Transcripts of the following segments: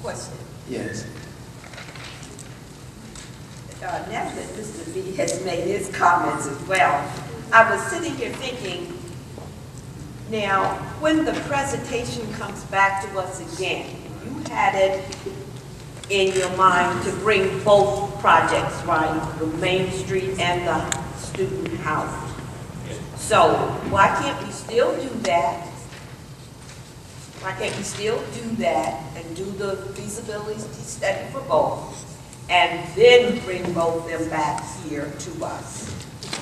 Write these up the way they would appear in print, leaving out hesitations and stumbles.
question. Yes. Now that Mr. B has made his comments as well, I was sitting here thinking, now, when the presentation comes back to us again, you had it in your mind to bring both projects, right? The Main Street and the student housing. So why can't we still do that? Why can't we still do that and do the feasibility study for both and then bring both them back here to us?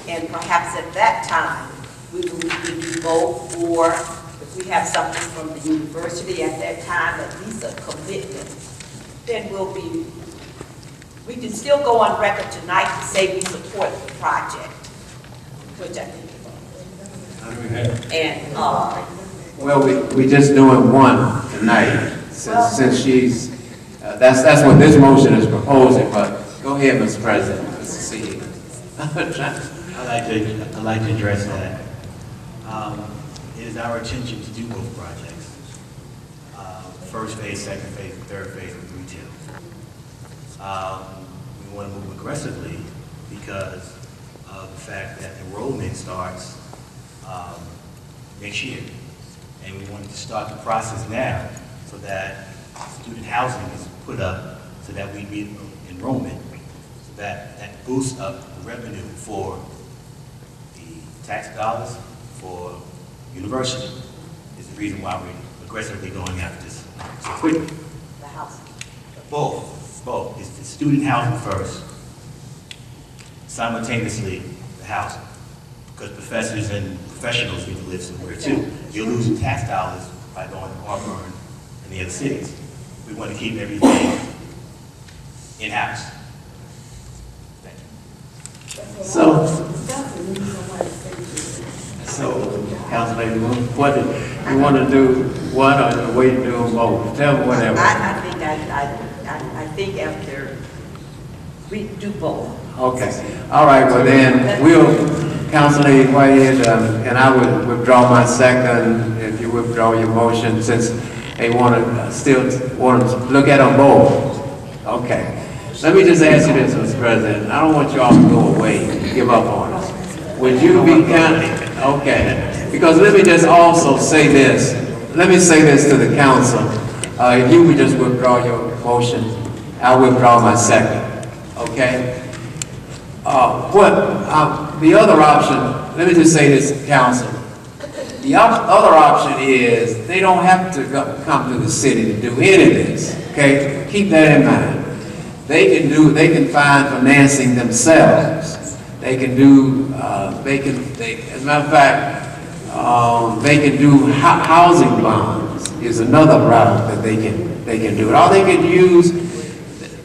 And perhaps at that time, we will do both, or if we have something from the university at that time, at least a commitment, then we can still go on record tonight to say we support the project, which I think is. And, well, we just doing one tonight, since she's, that's what this motion is proposing, but go ahead, Mr. President, Mr. C. I'd like to address that. It is our intention to do both projects. First phase, second phase, and third phase of retail. We want to move aggressively because of the fact that enrollment starts next year. And we wanted to start the process now so that student housing is put up so that we meet enrollment, so that boosts up the revenue for the tax dollars for university is the reason why we're aggressively going after this so quickly. the housing. Both. It's the student housing first, simultaneously the housing. Because professors and professionals need to live somewhere too. You're losing tax dollars by going to Auburn and the other cities. We want to keep everything in-house. Thank you. So, Councilman, what you want to do one or the way to do them both? Tell me whatever. I think after we do both. Okay. All right. Well, then Councilman Whitehead, and I would withdraw my second if you withdraw your motion, since they still want to look at them both. Okay. Let me just ask you this, Mr. President. I don't want you all to go away and give up on us. Would you be okay? Because let me just also say this. Let me say this to the council. If you would just withdraw your motion, I'll withdraw my second. Okay? The other option, let me just say this to council. The other option is they don't have to come to the city to do any of this. Okay? Keep that in mind. They can find financing themselves. They can do, as a matter of fact, they can do housing bonds is another route that they can do it. Or they can use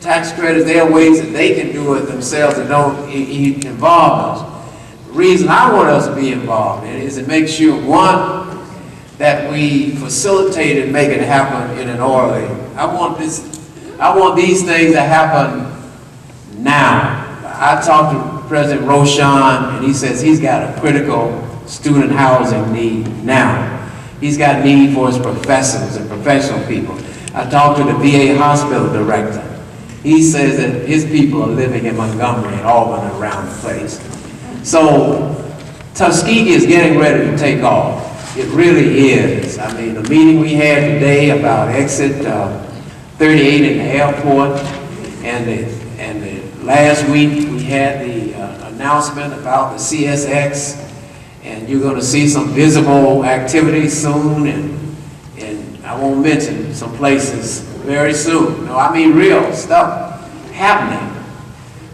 tax credits. There are ways that they can do it themselves and don't involve us. The reason I want us to be involved in it is to make sure, one, that we facilitate and make it happen in an orderly. I want these things to happen now. I talked to President Roshan, and he says he's got a critical student housing need now. He's got need for his professors and professional people. I talked to the VA hospital director. He says that his people are living in Montgomery and Auburn and around the place. So Tuskegee is getting ready to take off. It really is. I mean, the meeting we had today about exit 38 in the airport, and last week we had the announcement about the CSX, and you're going to see some visible activities soon, and I won't mention some places very soon. No, I mean real stuff happening.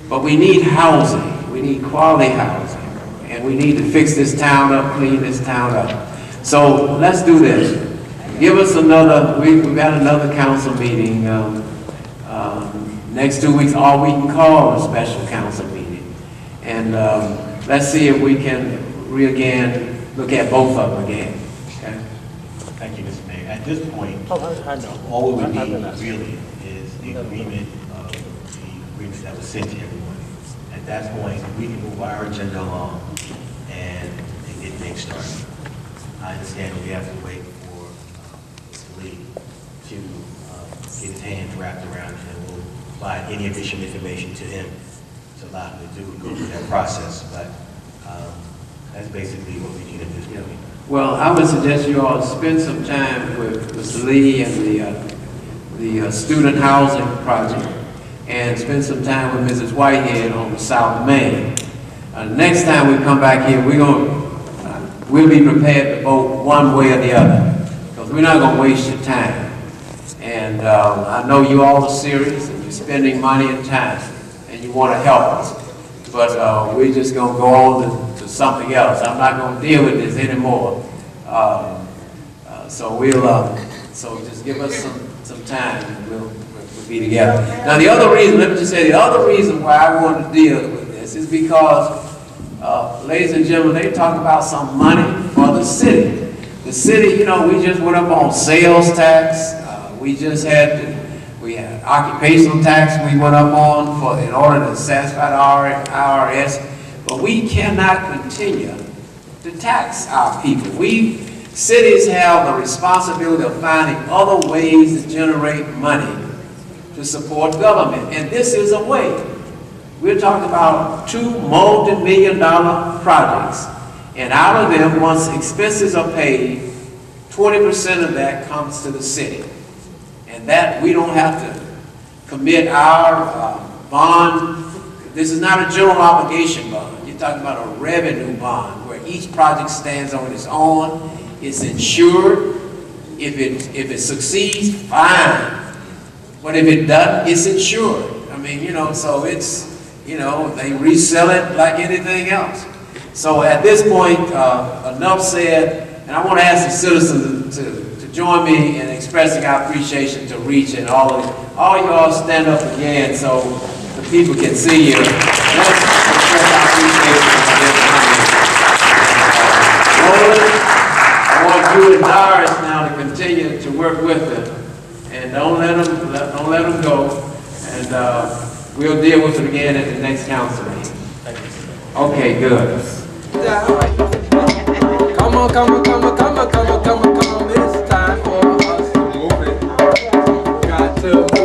But we need housing. We need quality housing, and we need to fix this town up, clean this town up. So let's do this. Give us another, we've got another council meeting next 2 weeks, or we can call a special council meeting. And let's see if we can look at both of them again. Okay? Thank you, Mr. Mayor. At this point, all we would need really is the agreement of the agreements that was sent to everyone. At that point, we can move our agenda along and get things started. I understand we have to wait for Mr. Lee to get his hands wrapped around it, and we'll provide any additional information to him to allow him to go through that process. But that's basically what we need at this point. Well, I would suggest you all spend some time with Mr. Lee and the student housing project, and spend some time with Mrs. Whitehead on the South Main. Next time we come back here, we'll be prepared to vote one way or the other, because we're not going to waste your time. And I know you all are serious, and you're spending money and time, and you want to help us. But we're just going to go on to something else. I'm not going to deal with this anymore. So just give us some time, and we'll be together. Now the other reason, let me just say, the other reason why I want to deal with this is because, ladies and gentlemen, they talk about some money for the city. The city, you know, we just went up on sales tax. We had occupational tax we went up on in order to satisfy the IRS. But we cannot continue to tax our people. Cities have the responsibility of finding other ways to generate money to support government, and this is a way. We're talking about 2 multi-million-dollar projects, and out of them, once expenses are paid, 20% of that comes to the city, and that we don't have to commit our bond. This is not a general obligation bond. You're talking about a revenue bond where each project stands on its own. It's insured. If it succeeds, fine. But if it doesn't, it's insured. I mean, you know, so it's, you know, they resell it like anything else. So at this point, enough said, and I want to ask the citizens to join me in expressing our appreciation to Reach, and all y'all stand up again so the people can see you. Let's express our appreciation for this Roland, I want you and Doris now to continue to work with them. And don't let them go. And we'll deal with it again at the next council meeting. Okay, good. Come on. It's time for us to move it. Got to